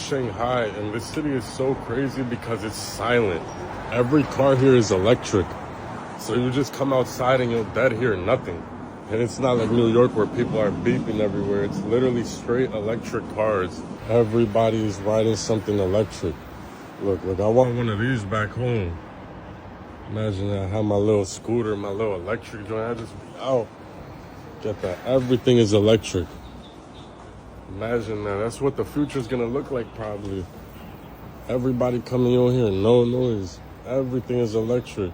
Shanghai, and this city is so crazy because it's silent. Every car here is electric. So you just come outside and you'll dead hear nothing. And it's not like New York where people are beeping everywhere. It's literally straight electric cars. Everybody is riding something electric. Look, I want one of these back home. Imagine I have my little scooter, my little electric joint. I just out. Get that. Everything is electric. Imagine that. That's what the future's gonna look like probably. Everybody coming on here, no noise. Everything is electric.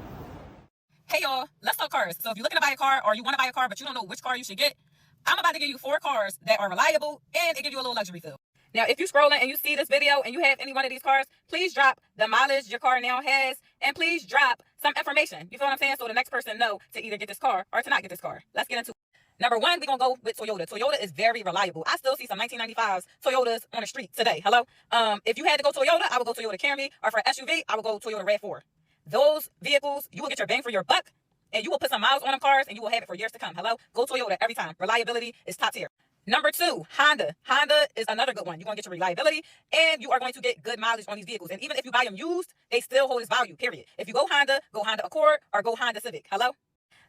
Hey y'all, let's talk cars. So if you're looking to buy a car or you want to buy a car but you don't know which car you should get, I'm about to give you 4 cars that are reliable and it gives you a little luxury feel. Now, if you're scrolling and you see this video and you have any one of these cars, please drop the mileage your car now has and please drop some information. You feel what I'm saying? So the next person know to either get this car or to not get this car. Let's get into it. Number 1, we're going to go with Toyota. Toyota is very reliable. I still see some 1995s Toyotas on the street today. Hello? If you had to go Toyota, I would go Toyota Camry, or for SUV, I would go Toyota RAV4. Those vehicles, you will get your bang for your buck, and you will put some miles on them cars, and you will have it for years to come. Hello? Go Toyota every time. Reliability is top tier. Number 2, Honda. Honda is another good one. You're going to get your reliability, and you are going to get good mileage on these vehicles. And even if you buy them used, they still hold its value, period. If you go Honda Accord, or go Honda Civic. Hello?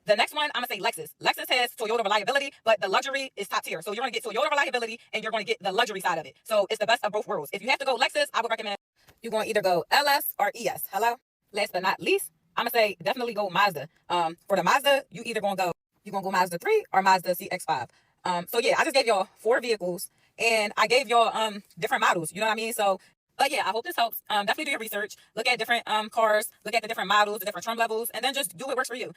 The next one, I'm going to say Lexus. Lexus has Toyota reliability, but the luxury is top tier. So you're going to get Toyota reliability, and you're going to get the luxury side of it. So it's the best of both worlds. If you have to go Lexus, I would recommend you're going to either go LS or ES. Hello? Last but not least, I'm going to say definitely go Mazda. For the Mazda, you're going to go Mazda 3 or Mazda CX-5. So yeah, I just gave y'all 4 vehicles, and I gave y'all different models. You know what I mean? So, but yeah, I hope this helps. Definitely do your research. Look at different cars. Look at the different models, the different trim levels, and then just do what works for you.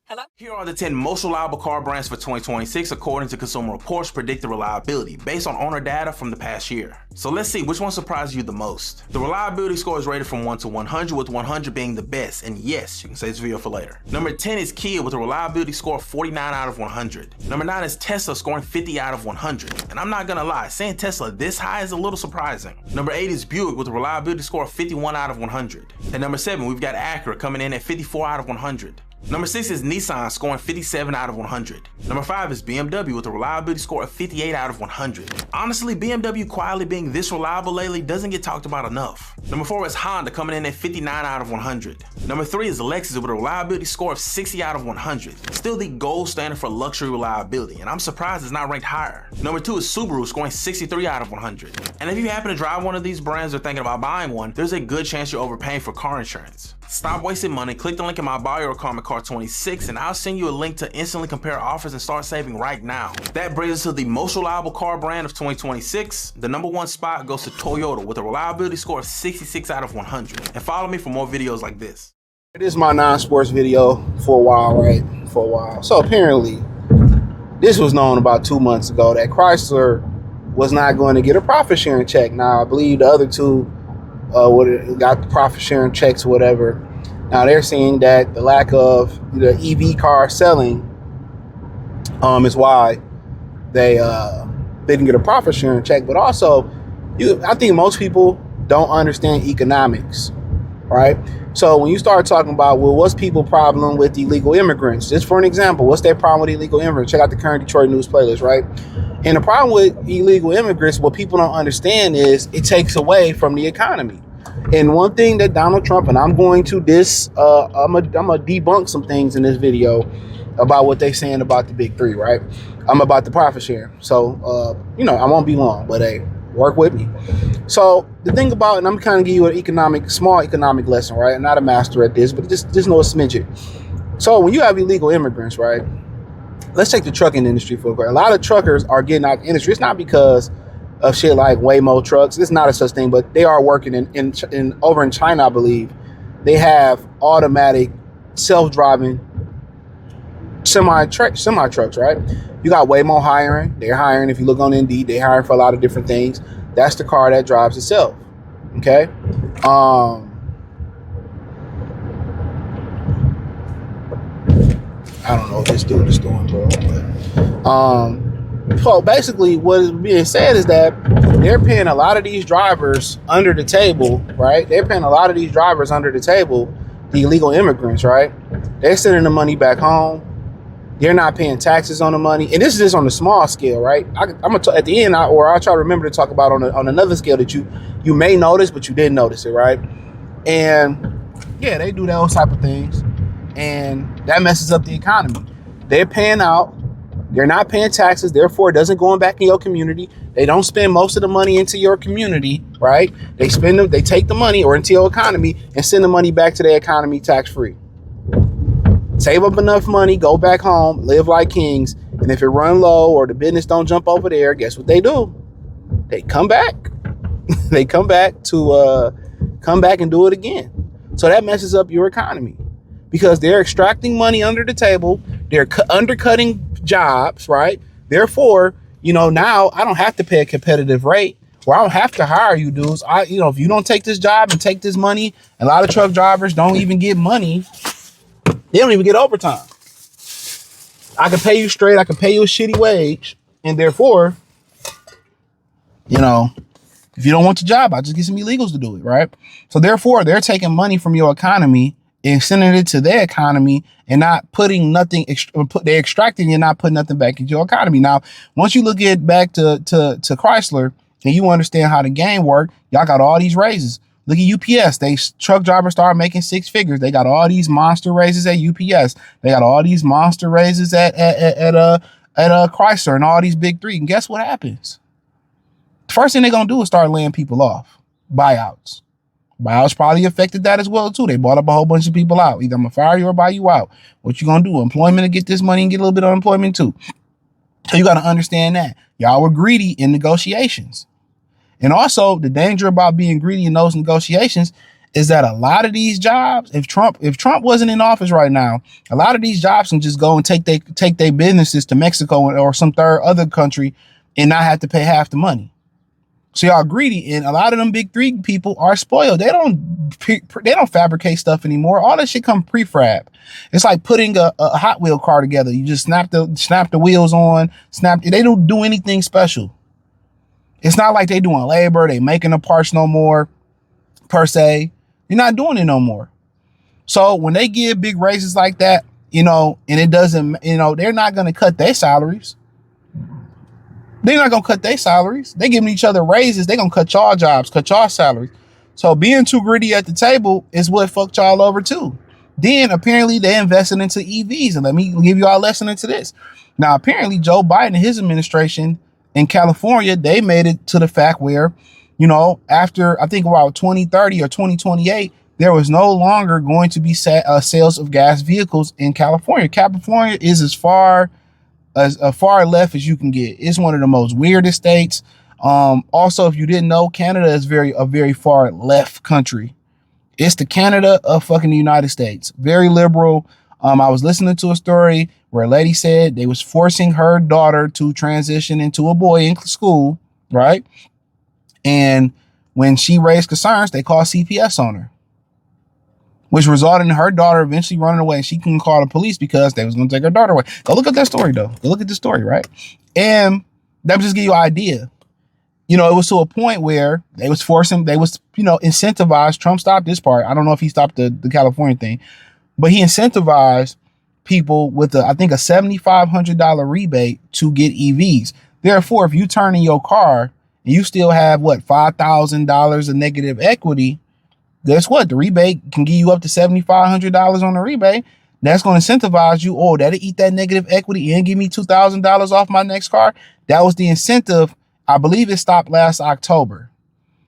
Hello? Here are the 10 most reliable car brands for 2026 according to Consumer Reports' predicted reliability based on owner data from the past year. So let's see which one surprised you the most. The reliability score is rated from 1 to 100, with 100 being the best, and yes, you can save this video for later. Number 10 is Kia with a reliability score of 49 out of 100. Number 9 is Tesla, scoring 50 out of 100. And I'm not gonna lie, saying Tesla this high is a little surprising. Number 8 is Buick with a reliability score of 51 out of 100. At number 7, we've got Acura coming in at 54 out of 100. Number 6 is Nissan, scoring 57 out of 100. Number 5 is BMW with a reliability score of 58 out of 100. Honestly, BMW quietly being this reliable lately doesn't get talked about enough. Number 4 is Honda, coming in at 59 out of 100. Number 3 is Lexus with a reliability score of 60 out of 100. Still the gold standard for luxury reliability, and I'm surprised it's not ranked higher. Number 2 is Subaru, scoring 63 out of 100. And if you happen to drive one of these brands or thinking about buying one, there's a good chance you're overpaying for car insurance. Stop wasting money, click the link in my bio or comment card 26, and I'll send you a link to instantly compare offers and start saving right now. That brings us to the most reliable car brand of 2026. The number 1 spot goes to Toyota with a reliability score of 66 out of 100. And follow me for more videos like this. It is my non-sports video for a while, right? For a while. So apparently, this was known about 2 months ago that Chrysler was not going to get a profit sharing check. Now, I believe the other two got the profit sharing checks or whatever. Now they're saying that the lack of the EV car selling is why they didn't get a profit sharing check. But also, I think most people don't understand economics, right? So when you start talking about, well, what's people's problem with illegal immigrants? Just for an example, what's their problem with illegal immigrants? Check out the current Detroit news playlist, right? And the problem with illegal immigrants, what people don't understand is it takes away from the economy. And one thing that Donald Trump, and I'm going to I'm gonna debunk some things in this video about what they're saying about the big 3, right? I'm about the profit share. So, I won't be long, but hey, work with me. So the thing about, and I'm kind of give you an small economic lesson, right? I'm not a master at this, but just know a smidgen. So when you have illegal immigrants, right? Let's take the trucking industry for a minute. A lot of truckers are getting out of the industry. It's not because of shit like Waymo trucks. It's not a such thing, but they are working in over in China, I believe. They have automatic, self-driving semi trucks, right? You got Waymo hiring. They're hiring. If you look on Indeed, they're hiring for a lot of different things. That's the car that drives itself. Okay. I don't know what this dude is doing, bro. But, so basically what is being said is that they're paying a lot of these drivers under the table, right? They're paying a lot of these drivers under the table, the illegal immigrants, right? They're sending the money back home. They're not paying taxes on the money. And this is just on the small scale, right? I'm going to, at the end, I'll try to remember to talk about on another scale that you may notice, but you didn't notice it, right? And yeah, they do those type of things. And that messes up the economy. They're paying out. They're not paying taxes. Therefore, it doesn't go back in your community. They don't spend most of the money into your community, right? They take the money or into your economy and send the money back to their economy tax-free. Save up enough money, go back home, live like kings. And if it run low or the business don't jump over there, guess what they do? They come back. They come back and do it again. So that messes up your economy because they're extracting money under the table. They're undercutting jobs, right? Therefore, now I don't have to pay a competitive rate or I don't have to hire you dudes. If you don't take this job and take this money, a lot of truck drivers don't even get money. They don't even get overtime. I can pay you straight. I can pay you a shitty wage. And therefore, if you don't want the job, I'll just get some illegals to do it, right? So therefore, they're taking money from your economy and sending it to their economy and not putting nothing, they're extracting and not putting nothing back into your economy. Now, once you look at back to Chrysler and you understand how the game worked, y'all got all these raises. Look at UPS. Truck drivers started making six figures. They got all these monster raises at UPS. They got all these monster raises at Chrysler and all these big three. And guess what happens? The first thing they're gonna do is start laying people off. Buyouts. Buyouts probably affected that as well too. They bought up a whole bunch of people out. Either I'm gonna fire you or buy you out. What you gonna do? Employment to get this money and get a little bit of unemployment too. So you got to understand that y'all were greedy in negotiations. And also the danger about being greedy in those negotiations is that a lot of these jobs, if Trump wasn't in office right now, a lot of these jobs can just go and take their businesses to Mexico or some other country and not have to pay half the money. So y'all greedy, and a lot of them big three people are spoiled. They don't fabricate stuff anymore. All that shit come prefab. It's like putting a Hot Wheel car together. You just snap the wheels on, they don't do anything special. It's not like they doing labor, they making the parts no more, per se. You're not doing it no more. So when they give big raises like that, and it doesn't, they're not going to cut their salaries. They're not going to cut their salaries. They giving each other raises. They're going to cut y'all jobs, cut y'all salaries. So being too greedy at the table is what fucked y'all over too. Then apparently they invested into EVs. And let me give you all a lesson into this. Now, apparently Joe Biden and his administration in California, they made it to the fact where, after I think about 2030 or 2028, there was no longer going to be sales of gas vehicles in California. California is as far left as you can get. It's one of the most weirdest states. Also, if you didn't know, Canada is a very far left country. It's the Canada of fucking the United States. Very liberal. I was listening to a story where a lady said they was forcing her daughter to transition into a boy in school, right? And when she raised concerns, they called CPS on her, which resulted in her daughter eventually running away. And she couldn't call the police because they was going to take her daughter away. Go look at that story, though. Go look at the story, right? And that would just give you an idea. It was to a point where they was incentivized. Trump stopped this part. I don't know if he stopped the California thing, but he incentivized people with I think a $7,500 rebate to get EVs. Therefore, if you turn in your car and you still have $5,000 of negative equity, guess what? The rebate can give you up to $7,500 on the rebate. That's going to incentivize you. Oh, that'll eat that negative equity and give me $2,000 off my next car. That was the incentive. I believe it stopped last October.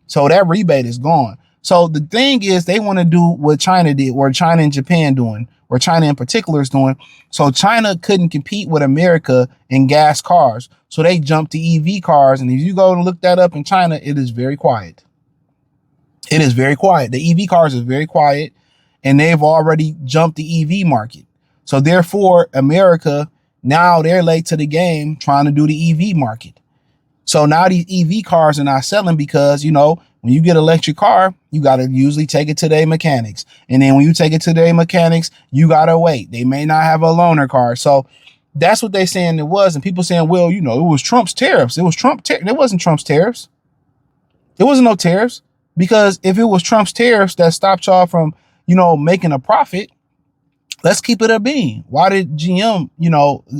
So that rebate is gone. So the thing is, they want to do what China did, or China and Japan doing, or China in particular is doing. So China couldn't compete with America in gas cars. So they jumped to EV cars. And if you go and look that up in China, it is very quiet. It is very quiet. The EV cars is very quiet, and they've already jumped the EV market. So therefore, America, now they're late to the game trying to do the EV market. So now these EV cars are not selling because, when you get an electric car, you got to usually take it to their mechanics. And then when you take it to their mechanics, you got to wait. They may not have a loaner car. So that's what they're saying it was. And people saying, well, it was Trump's tariffs. It was it wasn't Trump's tariffs. There wasn't no tariffs. Because if it was Trump's tariffs that stopped y'all from, making a profit, Let's keep it a bean. Why did GM,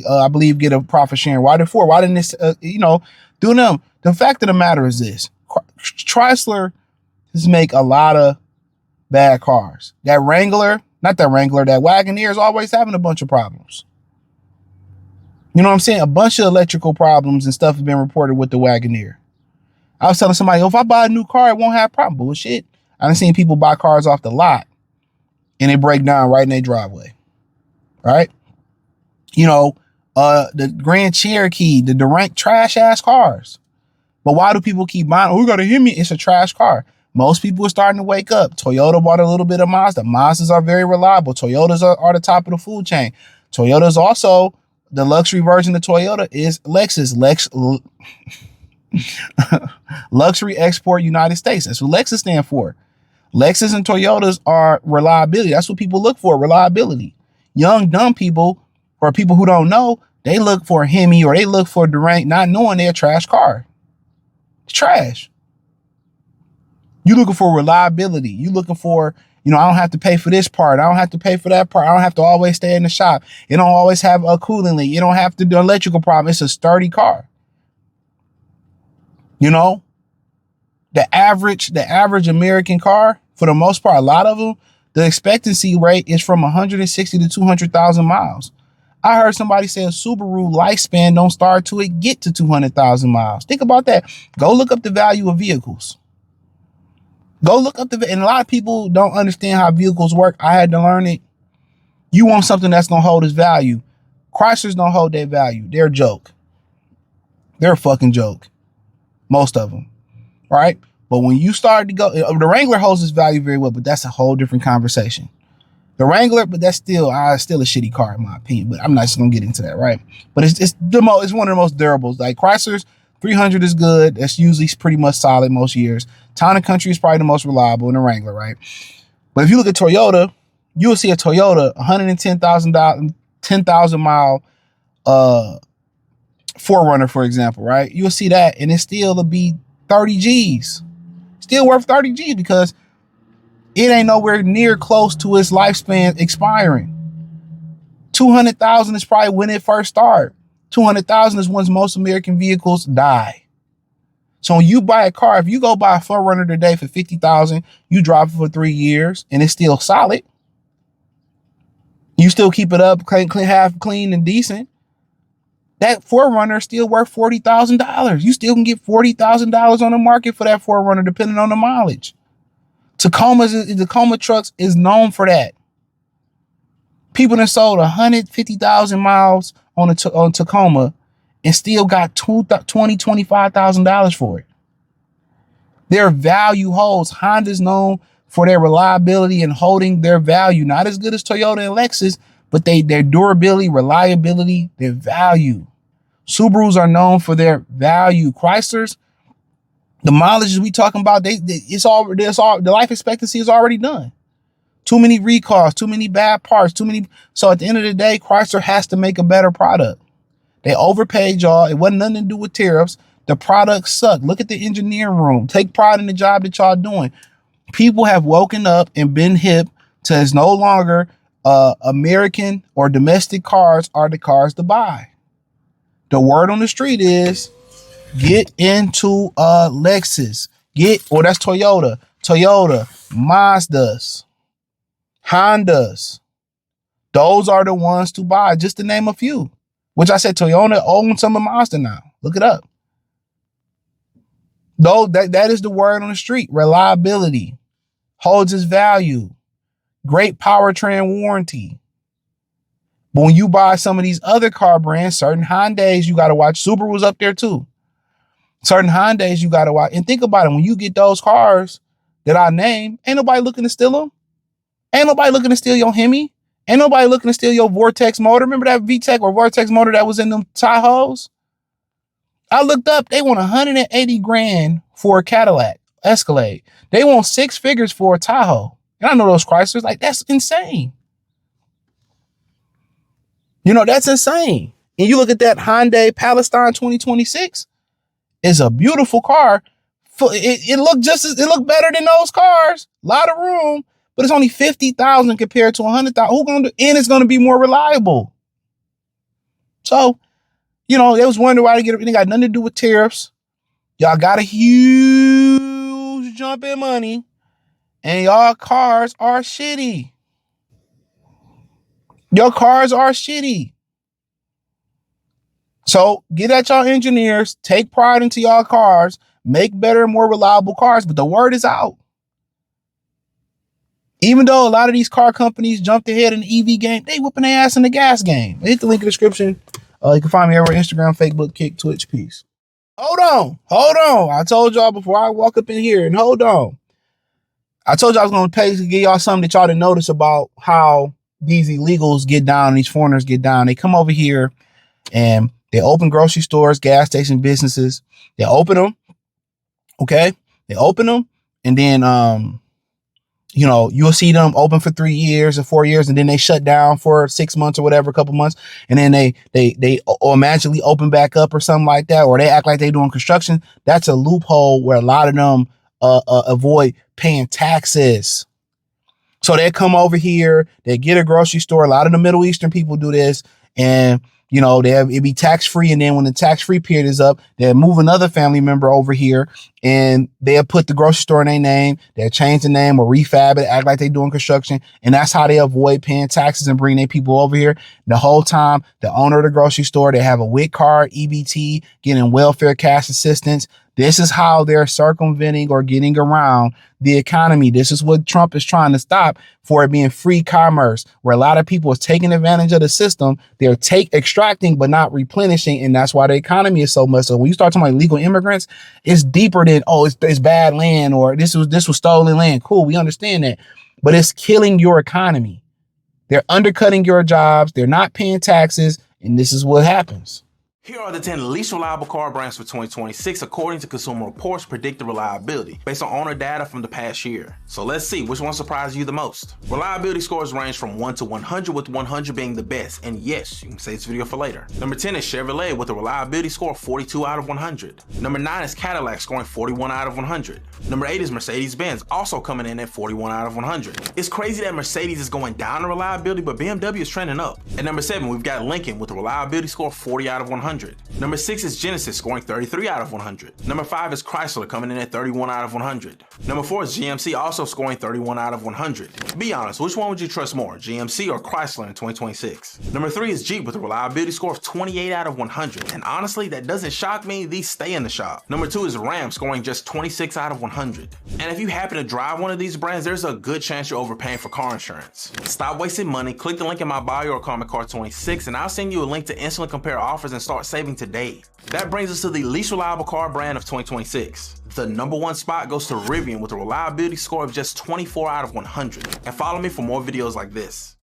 I believe, get a profit sharing? Why did Ford? Why didn't this, do them? The fact of the matter is this: Chrysler just make a lot of bad cars. That Wagoneer is always having a bunch of problems. You know what I'm saying? A bunch of electrical problems and stuff have been reported with the Wagoneer. I was telling somebody, if I buy a new car, it won't have problem. Bullshit. I've seen people buy cars off the lot and they break down right in their driveway. Right? The Grand Cherokee, the Durant, trash ass cars. But why do people keep buying? Oh, we got a Hemi. It's a trash car. Most people are starting to wake up. Toyota bought a little bit of Mazda. Mazdas are very reliable. Toyotas are the top of the food chain. Toyota's also the luxury version of Toyota is Lexus. Luxury Export United States. That's what Lexus stands for. Lexus and Toyotas are reliability. That's what people look for, reliability. Young, dumb people or people who don't know, they look for a Hemi or they look for a Durant, not knowing they're a trash car. It's trash. You looking for reliability. You looking for, I don't have to pay for this part. I don't have to pay for that part. I don't have to always stay in the shop. It don't always have a cooling leak. You don't have to do electrical problem. It's a sturdy car. The average American car, for the most part, a lot of them, the expectancy rate is from 160 to 200,000 miles. I heard somebody say a Subaru lifespan don't start till it get to 200,000 miles. Think about that. Go look up the value of vehicles. And a lot of people don't understand how vehicles work. I had to learn it. You want something that's going to hold its value. Chryslers don't hold their value. They're a joke. They're a fucking joke. Most of them. Right? But when you start to go, the Wrangler holds its value very well, but that's a whole different conversation. The Wrangler, but that's still a shitty car in my opinion. But I'm not just gonna get into that, right? But it's one of the most durables. Like Chrysler's 300 is good. That's usually pretty much solid most years. Town and Country is probably the most reliable in the Wrangler, right? But if you look at Toyota, you will see a Toyota 10,000 mile 4Runner, for example, right? You'll see that, and it still will be 30 G's. Still worth 30 G's because it ain't nowhere near close to its lifespan expiring. 200,000 is probably when it first started. 200,000 is when most American vehicles die. So when you buy a car, if you go buy a 4Runner today for 50,000, you drive it for 3 years and it's still solid. You still keep it up, half clean and decent. That 4Runner is still worth $40,000. You still can get $40,000 on the market for that 4Runner, depending on the mileage. Tacoma trucks is known for that. People that sold 150,000 miles on Tacoma and still got $25,000 for it. Their value holds. Honda's known for their reliability and holding their value. Not as good as Toyota and Lexus, but their durability, reliability, their value. Subarus are known for their value. Chryslers, the mileage we talking about, the life expectancy is already done. Too many recalls, too many bad parts, So at the end of the day, Chrysler has to make a better product. They overpaid y'all. It wasn't nothing to do with tariffs. The product sucked. Look at the engineering room. Take pride in the job that y'all doing. People have woken up and been hip to it's no longer American or domestic cars are the cars to buy. The word on the street is get into Lexus. That's Toyota, Mazdas, Hondas. Those are the ones to buy, just to name a few. Which I said Toyota owns some of Mazda now. Look it up. Though that is the word on the street. Reliability holds its value. Great powertrain warranty. But when you buy some of these other car brands, certain Hyundais, you got to watch. Subaru's up there too. Certain Hyundais, you got to watch. And think about it. When you get those cars that I name, ain't nobody looking to steal them. Ain't nobody looking to steal your Hemi. Ain't nobody looking to steal your Vortex motor. Remember that VTEC or Vortex motor that was in them Tahoes? I looked up. They want 180 grand for a Cadillac Escalade. They want 6 figures for a Tahoe. And I know those Chryslers. Like, that's insane. That's insane. And you look at that Hyundai Palestine 2026. It's a beautiful car. It looked better than those cars. A lot of room. but it's only 50,000 compared to 100,000. Who gonna do? And it's gonna be more reliable. So, you know, they was wondering why they got nothing to do with tariffs. Y'all got a huge jump in money, and y'all cars are shitty. Your cars are shitty. So get at y'all engineers, take pride into y'all cars, make better and more reliable cars, but the word is out. Even though a lot of these car companies jumped ahead in the EV game, they whooping their ass in the gas game. Hit the link in the description. You can find me everywhere: Instagram, Facebook, Kick, Twitch. Peace. Hold on. I told y'all before I walk up in here, and hold on. I told y'all I was going to pay to give y'all something that y'all didn't notice about how these illegals get down, these foreigners get down. They come over here and they open grocery stores, gas station businesses. They open them. Okay. They open them. And then, you know, you'll see them open for 3 years or 4 years, and then they shut down for 6 months or whatever, a couple months. And then they magically open back up or something like that, or they act like they're doing construction. That's a loophole where a lot of them avoid paying taxes. So they come over here, they get a grocery store. A lot of the Middle Eastern people do this, and you know, it'd be tax-free. And then when the tax-free period is up, they'll move another family member over here, and they'll put the grocery store in their name. They'll change the name or refab it, act like they're doing construction. And that's how they avoid paying taxes and bring their people over here. The whole time, the owner of the grocery store, they have a WIC card, EBT, getting welfare cash assistance. This is how they're circumventing or getting around the economy. This is what Trump is trying to stop, for it being free commerce, where a lot of people is taking advantage of the system. They're extracting, but not replenishing. And that's why the economy is so much. So when you start talking about illegal immigrants, it's deeper than, oh, it's bad land, or this was stolen land. Cool. We understand that, but it's killing your economy. They're undercutting your jobs. They're not paying taxes. And this is what happens. Here are the 10 least reliable car brands for 2026 according to Consumer Reports' predicted reliability based on owner data from the past year. So let's see which one surprised you the most. Reliability scores range from 1 to 100, with 100 being the best, and yes, you can save this video for later. Number 10 is Chevrolet with a reliability score of 42 out of 100. Number 9 is Cadillac, scoring 41 out of 100. Number 8 is Mercedes-Benz, also coming in at 41 out of 100. It's crazy that Mercedes is going down in reliability, but BMW is trending up. At number 7, we've got Lincoln with a reliability score of 40 out of 100. Number 6 is Genesis, scoring 33 out of 100. Number 5 is Chrysler, coming in at 31 out of 100. Number 4 is GMC, also scoring 31 out of 100. Be honest, which one would you trust more, GMC or Chrysler in 2026? Number 3 is Jeep with a reliability score of 28 out of 100. And honestly, that doesn't shock me, these stay in the shop. Number 2 is Ram, scoring just 26 out of 100. And if you happen to drive one of these brands, there's a good chance you're overpaying for car insurance. Stop wasting money, click the link in my bio or comment card 26, and I'll send you a link to instantly compare offers and start saving today. That brings us to the least reliable car brand of 2026. The number 1 spot goes to Rivian with a reliability score of just 24 out of 100. And follow me for more videos like this.